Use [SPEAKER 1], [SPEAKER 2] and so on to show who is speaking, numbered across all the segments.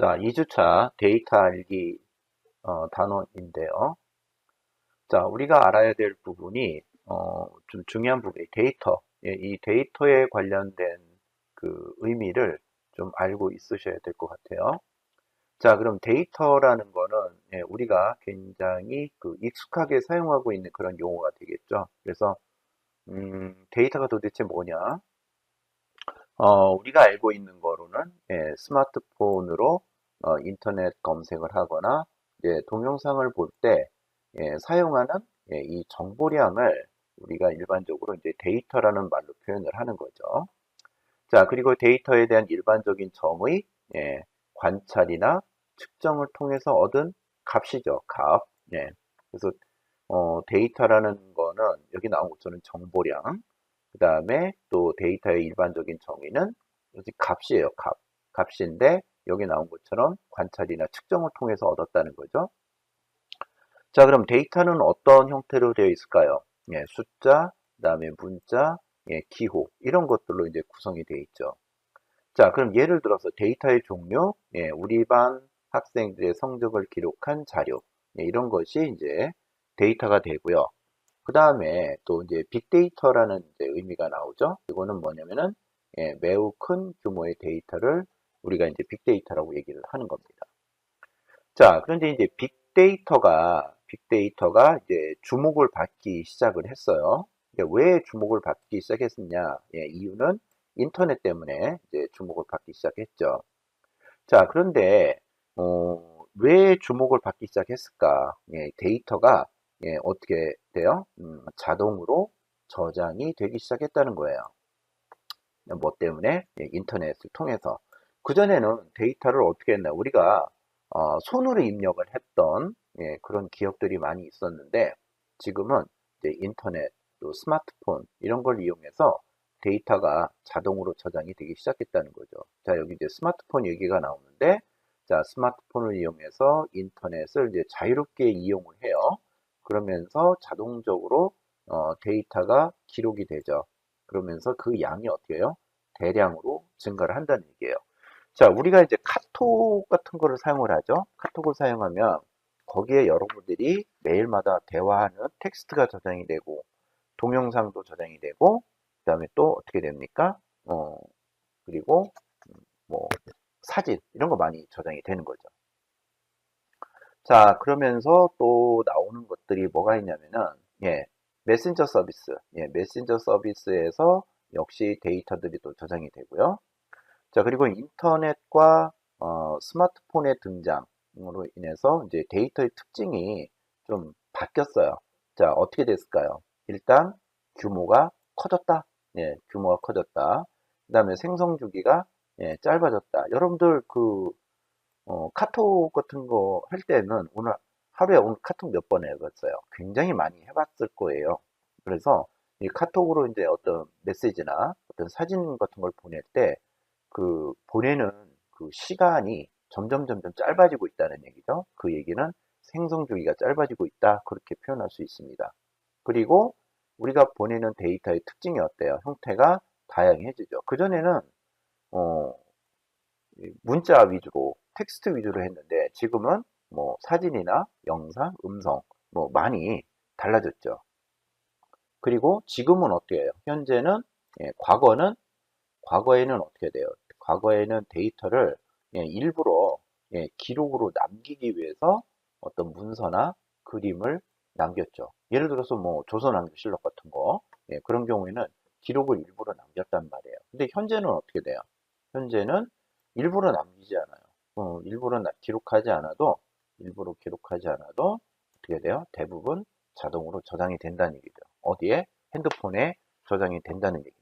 [SPEAKER 1] 자, 2주차 데이터 알기 단원인데요. 자, 우리가 알아야 될 부분이 좀 중요한 부분이 데이터. 예, 이 데이터에 관련된 그 의미를 좀 알고 있으셔야 될 것 같아요. 자, 그럼 데이터라는 거는 우리가 굉장히 그 익숙하게 사용하고 있는 그런 용어가 되겠죠. 그래서 데이터가 도대체 뭐냐? 우리가 알고 있는 거로는 스마트폰으로 인터넷 검색을 하거나 동영상을 볼 때 사용하는 이 정보량을 우리가 일반적으로 이제 데이터라는 말로 표현을 하는 거죠. 자, 그리고 데이터에 대한 일반적인 정의, 관찰이나 측정을 통해서 얻은 값이죠. 값. 그래서 데이터라는 거는 여기 나온 것처럼 정보량, 그 다음에 또 데이터의 일반적인 정의는 여기 값이에요. 값. 값인데 여기 나온 것처럼 관찰이나 측정을 통해서 얻었다는 거죠. 자, 그럼 데이터는 어떤 형태로 되어 있을까요? 숫자, 그 다음에 문자, 기호 이런 것들로 이제 구성이 되어 있죠. 자, 그럼 예를 들어서 데이터의 종류, 우리 반 학생들의 성적을 기록한 자료, 이런 것이 이제 데이터가 되고요. 그 다음에 또 이제 빅데이터라는 이제 의미가 나오죠. 이거는 뭐냐면은 매우 큰 규모의 데이터를 우리가 이제 빅데이터라고 얘기를 하는 겁니다. 자, 그런데 이제 빅데이터가 이제 주목을 받기 시작을 했어요. 이게 왜 주목을 받기 시작했느냐? 이유는 인터넷 때문에 이제 주목을 받기 시작했죠. 자, 그런데 왜 주목을 받기 시작했을까? 데이터가 어떻게 돼요? 자동으로 저장이 되기 시작했다는 거예요. 뭐 때문에? 인터넷을 통해서. 그전에는 데이터를 어떻게 했나? 우리가 손으로 입력을 했던 그런 기억들이 많이 있었는데 지금은 이제 인터넷, 또 스마트폰 이런 걸 이용해서 데이터가 자동으로 저장이 되기 시작했다는 거죠. 자, 여기 이제 스마트폰 얘기가 나오는데 자, 스마트폰을 이용해서 인터넷을 이제 자유롭게 이용을 해요. 그러면서 자동적으로 데이터가 기록이 되죠. 그러면서 그 양이 어떻게 해요? 대량으로 증가를 한다는 얘기예요. 자, 우리가 이제 카톡 같은 거를 사용을 하죠. 카톡을 사용하면 거기에 여러분들이 매일마다 대화하는 텍스트가 저장이 되고 동영상도 저장이 되고 그다음에 또 어떻게 됩니까? 그리고 뭐 사진 이런 거 많이 저장이 되는 거죠. 자, 그러면서 또 나오는 것들이 뭐가 있냐면은 메신저 서비스. 메신저 서비스에서 역시 데이터들이 또 저장이 되고요. 자, 그리고 인터넷과 스마트폰의 등장으로 인해서 이제 데이터의 특징이 좀 바뀌었어요. 자, 어떻게 됐을까요? 일단 규모가 커졌다. 규모가 커졌다. 그다음에 생성 주기가 짧아졌다. 여러분들 그 카톡 같은 거 할 때는 오늘 카톡 몇 번 해봤어요. 굉장히 많이 해봤을 거예요. 그래서 이 카톡으로 이제 어떤 메시지나 어떤 사진 같은 걸 보낼 때 그 보내는 그 시간이 점점 짧아지고 있다는 얘기죠. 그 얘기는 생성 주기가 짧아지고 있다. 그렇게 표현할 수 있습니다. 그리고 우리가 보내는 데이터의 특징이 어때요? 형태가 다양해지죠. 그전에는 어, 문자 위주로, 텍스트 위주로 했는데 지금은 뭐 사진이나 영상, 음성 뭐 많이 달라졌죠. 그리고 지금은 어떻게 해요? 현재는 과거에는 어떻게 돼요? 과거에는 데이터를 일부러 기록으로 남기기 위해서 어떤 문서나 그림을 남겼죠. 예를 들어서 뭐 조선왕조실록 같은 거 그런 경우에는 기록을 일부러 남겼단 말이에요. 근데 현재는 어떻게 돼요? 현재는 일부러 남기지 않아요. 일부러 기록하지 않아도 어떻게 돼요? 대부분 자동으로 저장이 된다는 얘기죠. 어디에? 핸드폰에 저장이 된다는 얘기입니다.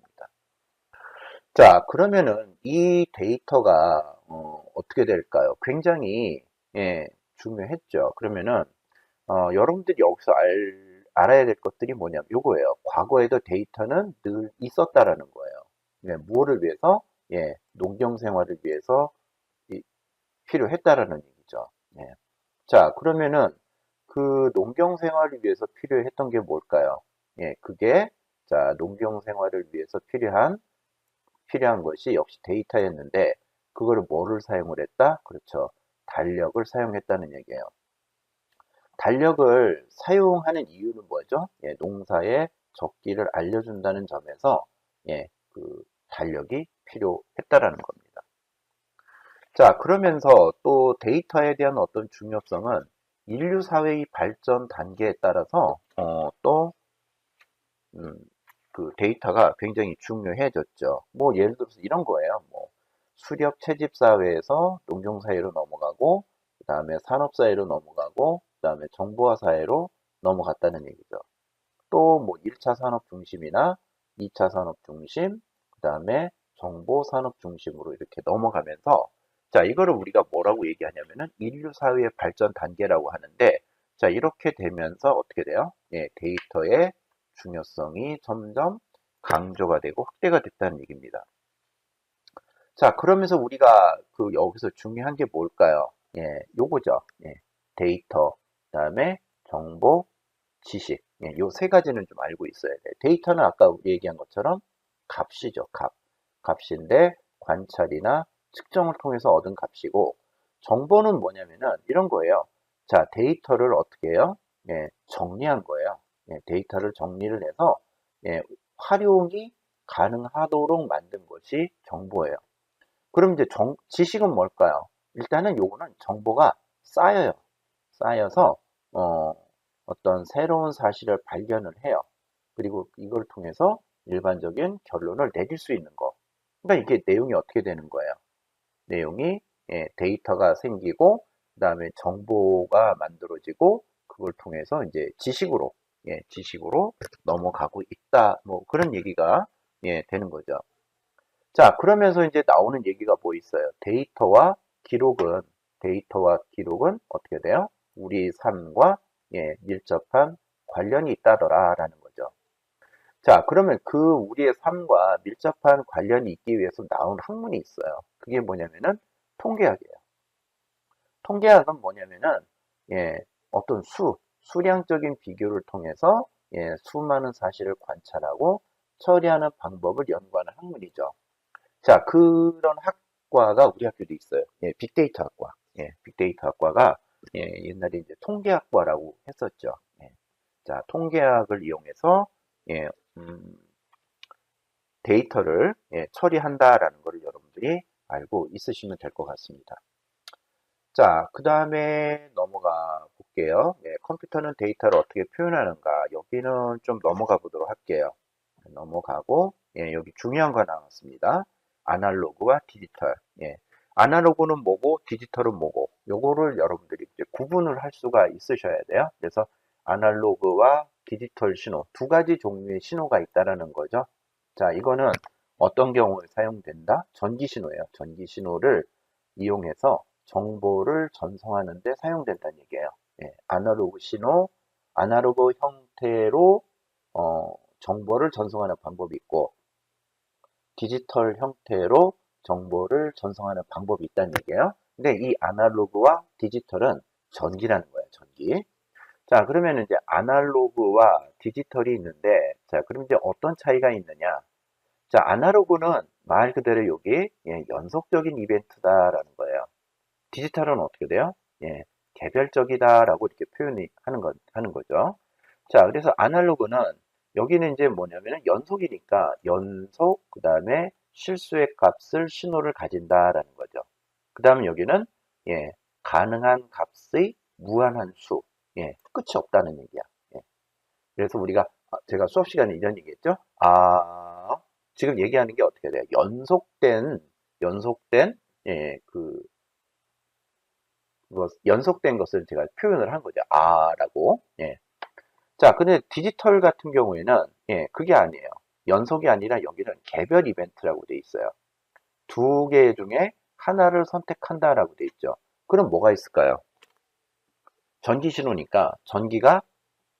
[SPEAKER 1] 자, 그러면은 이 데이터가 떻게 될까요? 굉장히 중요했죠. 그러면은 여러분들이 여기서 알아야 될 것들이 뭐냐면 요거예요. 과거에도 데이터는 늘 있었다라는 거예요. 무엇을 위해서? 농경 생활을 위해서 필요했다라는 얘기죠. 예. 자, 그러면은 그 농경 생활을 위해서 필요했던 게 뭘까요? 그게 자, 농경 생활을 위해서 필요한 것이 역시 데이터였는데 그거를 뭐를 사용을 했다? 그렇죠. 달력을 사용했다는 얘기예요. 달력을 사용하는 이유는 뭐죠? 예, 농사의 적기를 알려준다는 점에서 예, 그 달력이 필요했다라는 겁니다. 자, 그러면서 또 데이터에 대한 어떤 중요성은 인류 사회의 발전 단계에 따라서 또 그 데이터가 굉장히 중요해졌죠. 뭐 예를 들어서 이런 거예요. 뭐 수렵 채집 사회에서 농경 사회로 넘어가고 그다음에 산업 사회로 넘어가고 그다음에 정보화 사회로 넘어갔다는 얘기죠. 또 뭐 1차 산업 중심이나 2차 산업 중심, 그다음에 정보 산업 중심으로 이렇게 넘어가면서 자, 이거를 우리가 뭐라고 얘기하냐면은 인류 사회의 발전 단계라고 하는데 자, 이렇게 되면서 어떻게 돼요? 예, 데이터의 중요성이 점점 강조가 되고 확대가 됐다는 얘기입니다. 자, 그러면서 우리가 그 여기서 중요한 게 뭘까요? 예, 요거죠. 예, 데이터, 그다음에 정보, 지식. 예, 요 세 가지는 좀 알고 있어야 돼. 데이터는 아까 우리 얘기한 것처럼 값이죠, 값. 값인데 관찰이나 측정을 통해서 얻은 값이고, 정보는 뭐냐면은 이런 거예요. 자, 데이터를 어떻게 해요? 예, 정리한 거예요. 예, 데이터를 정리를 해서 예, 활용이 가능하도록 만든 것이 정보예요. 그럼 이제 지식은 뭘까요? 일단은 요거는 정보가 쌓여요. 쌓여서 어, 어떤 새로운 사실을 발견을 해요. 그리고 이걸 통해서 일반적인 결론을 내릴 수 있는 거. 그러니까 이게 내용이 어떻게 되는 거예요? 내용이 예, 데이터가 생기고 그다음에 정보가 만들어지고 그걸 통해서 이제 지식으로 예, 지식으로 넘어가고 있다. 뭐 그런 얘기가 예, 되는 거죠. 자, 그러면서 이제 나오는 얘기가 뭐 있어요? 데이터와 기록은 어떻게 돼요? 우리 삶과 예, 밀접한 관련이 있다더라라는 거죠. 자, 그러면 그 우리의 삶과 밀접한 관련이 있기 위해서 나온 학문이 있어요. 그게 뭐냐면은 통계학이에요. 통계학은 뭐냐면은 예, 어떤 수량적인 비교를 통해서 예, 수많은 사실을 관찰하고 처리하는 방법을 연구하는 학문이죠. 자, 그런 학과가 우리 학교도 있어요. 예, 빅데이터 학과. 예, 빅데이터 학과가 예, 옛날에 이제 통계학과라고 했었죠. 예. 자, 통계학을 이용해서 예, 데이터를 예, 처리한다라는 것을 여러분들이 알고 있으시면 될 것 같습니다. 자, 그 다음에 넘어가 볼게요. 예, 컴퓨터는 데이터를 어떻게 표현하는가. 여기는 좀 넘어가 보도록 할게요. 넘어가고, 예, 여기 중요한 거 나왔습니다. 아날로그와 디지털. 예. 아날로그는 뭐고, 디지털은 뭐고, 요거를 여러분들이 이제 구분을 할 수가 있으셔야 돼요. 그래서 아날로그와 디지털 신호, 두 가지 종류의 신호가 있다라는 거죠. 자, 이거는 어떤 경우에 사용된다? 전기 신호예요. 전기 신호를 이용해서 정보를 전송하는 데 사용된다는 얘기예요. 예, 아날로그 신호, 아날로그 형태로 정보를 전송하는 방법이 있고 디지털 형태로 정보를 전송하는 방법이 있다는 얘기예요. 근데 이 아날로그와 디지털은 전기라는 거예요. 전기. 자, 그러면 이제 아날로그와 디지털이 있는데 자, 그럼 이제 어떤 차이가 있느냐? 자, 아날로그는 말 그대로 여기 예, 연속적인 이벤트다라는 거예요. 디지털은 어떻게 돼요? 예, 개별적이다라고 이렇게 하는 거죠. 자, 그래서 아날로그는 여기는 이제 뭐냐면은 연속이니까 연속, 그 다음에 실수의 값을 신호를 가진다라는 거죠. 그 다음에 여기는 예, 가능한 값의 무한한 수, 예, 끝이 없다는 얘기야. 예. 그래서 우리가 제가 수업 시간에 이런 얘기했죠. 지금 얘기하는 게 어떻게 돼요? 연속된 예, 연속된 것을 제가 표현을 한 거죠. 라고. 예. 자, 근데 디지털 같은 경우에는 예, 그게 아니에요. 연속이 아니라 여기는 개별 이벤트라고 돼 있어요. 두 개 중에 하나를 선택한다라고 돼 있죠. 그럼 뭐가 있을까요? 전기 신호니까 전기가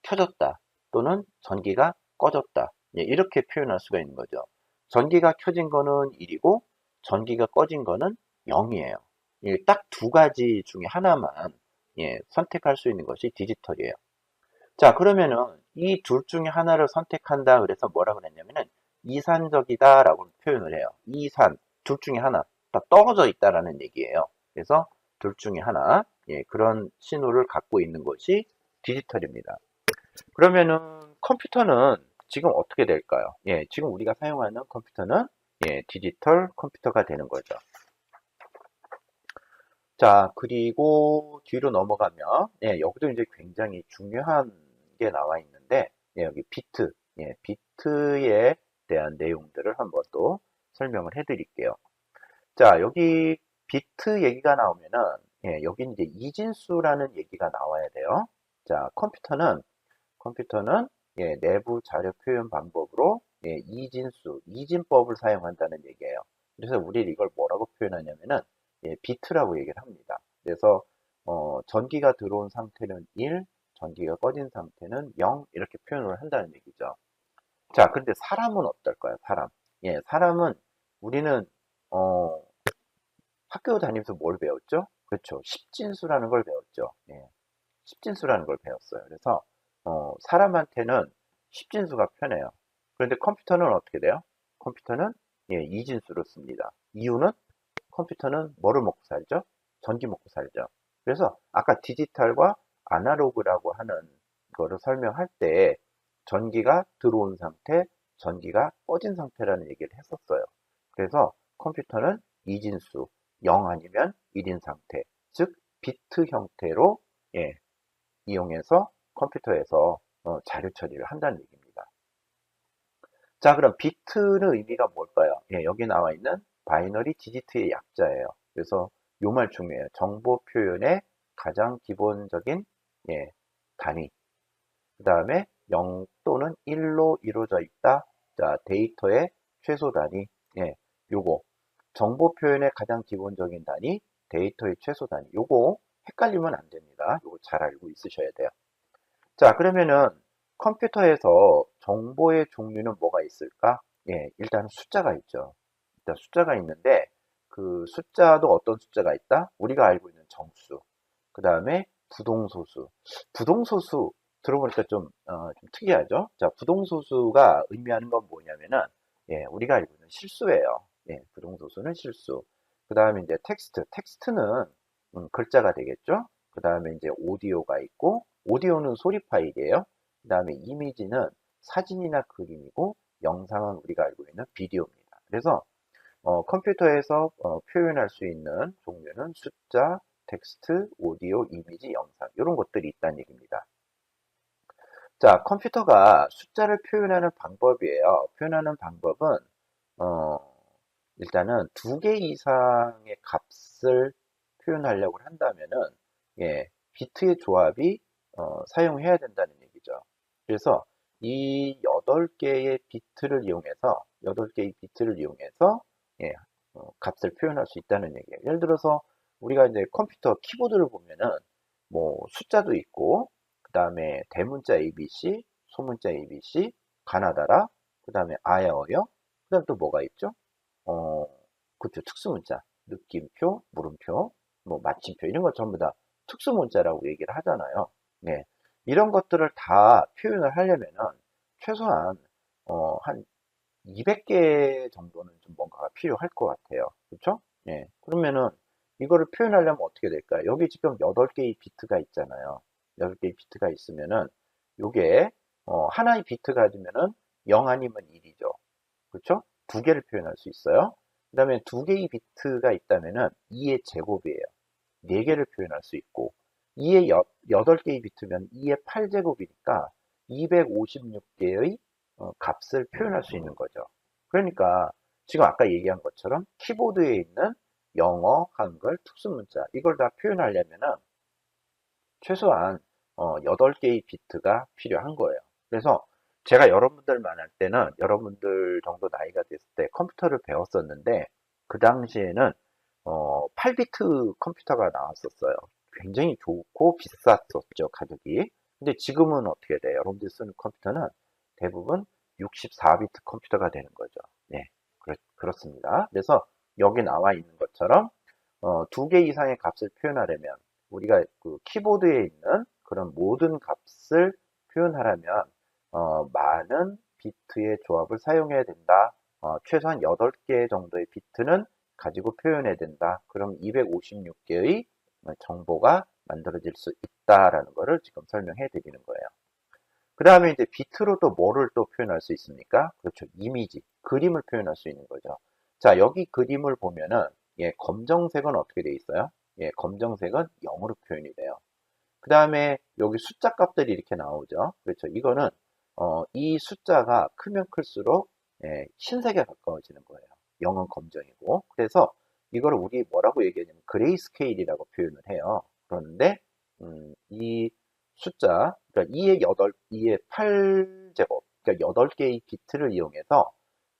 [SPEAKER 1] 켜졌다 또는 전기가 꺼졌다. 예, 이렇게 표현할 수가 있는 거죠. 전기가 켜진 거는 1이고 전기가 꺼진 거는 0이에요. 예, 딱 두 가지 중에 하나만 예, 선택할 수 있는 것이 디지털이에요. 자, 그러면은 이 둘 중에 하나를 선택한다 그래서 뭐라 그랬냐면은 이산적이다라고 표현을 해요. 둘 중에 하나. 다 떨어져 있다라는 얘기예요. 그래서 둘 중에 하나, 예, 그런 신호를 갖고 있는 것이 디지털입니다. 그러면은 컴퓨터는 지금 어떻게 될까요? 예, 지금 우리가 사용하는 컴퓨터는 예, 디지털 컴퓨터가 되는 거죠. 자, 그리고 뒤로 넘어가면 예, 여기도 이제 굉장히 중요한 게 나와 있는데 예, 여기 비트, 예, 비트에 대한 내용들을 한번 또 설명을 해 드릴게요. 자, 여기 비트 얘기가 나오면은 예, 여기 이제 이진수라는 얘기가 나와야 돼요. 자, 컴퓨터는 예, 내부 자료 표현 방법으로 예, 이진법을 사용한다는 얘기예요. 그래서 우리 이걸 뭐라고 표현하냐면은 예, 비트라고 얘기를 합니다. 그래서 전기가 들어온 상태는 1, 전기가 꺼진 상태는 0 이렇게 표현을 한다는 얘기죠. 자, 근데 사람은 어떨까요? 사람. 예, 사람은 우리는 어, 학교 다니면서 뭘 배웠죠? 그렇죠. 십진수라는 걸 배웠죠. 예, 십진수라는 걸 배웠어요. 그래서 사람한테는 십진수가 편해요. 그런데 컴퓨터는 어떻게 돼요? 컴퓨터는 예, 이진수로 씁니다. 이유는 컴퓨터는 뭐를 먹고 살죠? 전기 먹고 살죠. 그래서 아까 디지털과 아날로그라고 하는 거를 설명할 때 전기가 들어온 상태, 전기가 꺼진 상태라는 얘기를 했었어요. 그래서 컴퓨터는 이진수, 0 아니면 1인 상태, 즉 비트 형태로 예, 이용해서 컴퓨터에서 자료 처리를 한다는 얘기입니다. 자, 그럼 비트는 의미가 뭘까요? 예, 여기 나와 있는 바이너리 디지트의 약자예요. 그래서 요 말 중요해요. 정보 표현의 가장 기본적인 예, 단위. 그 다음에 0 또는 1로 이루어져 있다. 자, 데이터의 최소 단위. 예, 요거. 정보 표현의 가장 기본적인 단위, 데이터의 최소 단위. 요거 헷갈리면 안 됩니다. 요거 잘 알고 있으셔야 돼요. 자, 그러면은 컴퓨터에서 정보의 종류는 뭐가 있을까? 예, 일단 숫자가 있죠. 일단 숫자가 있는데 그 숫자도 어떤 숫자가 있다? 우리가 알고 있는 정수. 그 다음에 부동소수. 부동소수 들어보니까 좀 특이하죠? 자, 부동소수가 의미하는 건 뭐냐면은 예, 우리가 알고 있는 실수예요. 예, 부동소수는 실수. 그 다음에 이제 텍스트는 글자가 되겠죠? 그 다음에 이제 오디오가 있고 오디오는 소리 파일이에요. 그 다음에 이미지는 사진이나 그림이고 영상은 우리가 알고 있는 비디오입니다. 그래서 컴퓨터에서 표현할 수 있는 종류는 숫자, 텍스트, 오디오, 이미지, 영상 이런 것들이 있다는 얘기입니다. 자, 컴퓨터가 숫자를 표현하는 방법이에요. 표현하는 방법은 어, 일단은 2개 이상의 값을 표현하려고 한다면은 예, 비트의 조합이 사용해야 된다는 얘기죠. 그래서 이 8개의 비트를 이용해서 예, 값을 표현할 수 있다는 얘기예요. 예를 들어서 우리가 이제 컴퓨터 키보드를 보면은 뭐 숫자도 있고 그다음에 대문자 ABC, 소문자 ABC, 가나다라, 그다음에 아야어요. 그다음 또 뭐가 있죠? 어, 그쵸. 특수문자, 느낌표, 물음표, 뭐 마침표 이런 거 전부 다 특수문자라고 얘기를 하잖아요. 네. 이런 것들을 다 표현을 하려면은 최소한 한 200개 정도는 좀 뭔가가 필요할 것 같아요. 그렇죠? 예. 그러면은 이거를 표현하려면 어떻게 될까요? 여기 지금 8개의 비트가 있잖아요. 8개의 비트가 있으면은 요게 하나의 비트 가지면은 0 아니면 1이죠. 그렇죠? 2개를 표현할 수 있어요. 그 다음에 2개의 비트가 있다면은 2의 제곱이에요. 4개를 표현할 수 있고 2의 8개의 비트면 2의 8제곱이니까 256개의 값을 표현할 수 있는 거죠. 그러니까 지금 아까 얘기한 것처럼 키보드에 있는 영어, 한글, 특수문자 이걸 다 표현하려면은 최소한 8개의 비트가 필요한 거예요. 그래서 제가 여러분들 만날 때는 여러분들 정도 나이가 됐을 때 컴퓨터를 배웠었는데 그 당시에는 8비트 컴퓨터가 나왔었어요. 굉장히 좋고 비쌌었죠, 가격이. 근데 지금은 어떻게 돼요? 여러분들이 쓰는 컴퓨터는 대부분 64비트 컴퓨터가 되는 거죠. 네, 그렇습니다. 그래서 여기 나와 있는 것처럼 2개 이상의 값을 표현하려면 우리가 그 키보드에 있는 그런 모든 값을 표현하려면 많은 비트의 조합을 사용해야 된다. 최소한 8개 정도의 비트는 가지고 표현해야 된다. 그럼 256개의 정보가 만들어질 수 있다라는 것을 지금 설명해 드리는 거예요. 그 다음에 이제 비트로 또 뭐를 또 표현할 수 있습니까? 그렇죠. 이미지, 그림을 표현할 수 있는 거죠. 자, 여기 그림을 보면은, 예, 검정색은 어떻게 돼 있어요? 예, 검정색은 0으로 표현이 돼요. 그 다음에 여기 숫자 값들이 이렇게 나오죠. 그렇죠. 이거는, 이 숫자가 크면 클수록, 예, 흰색에 가까워지는 거예요. 0은 검정이고. 그래서 이거를 우리 뭐라고 얘기하냐면, 그레이스케일이라고 표현을 해요. 그런데, 이 숫자, 그러니까 2의 8제곱, 그러니까 8개의 비트를 이용해서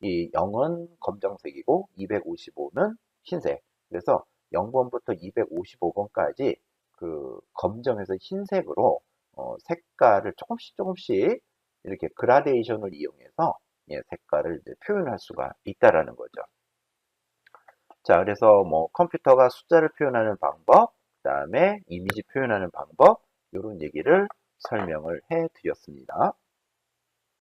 [SPEAKER 1] 이 0은 검정색이고 255는 흰색. 그래서 0번부터 255번까지 그 검정에서 흰색으로 색깔을 조금씩 조금씩 이렇게 그라데이션을 이용해서 예, 색깔을 이제 표현할 수가 있다라는 거죠. 자, 그래서 뭐 컴퓨터가 숫자를 표현하는 방법, 그 다음에 이미지 표현하는 방법, 이런 얘기를 설명을 해 드렸습니다.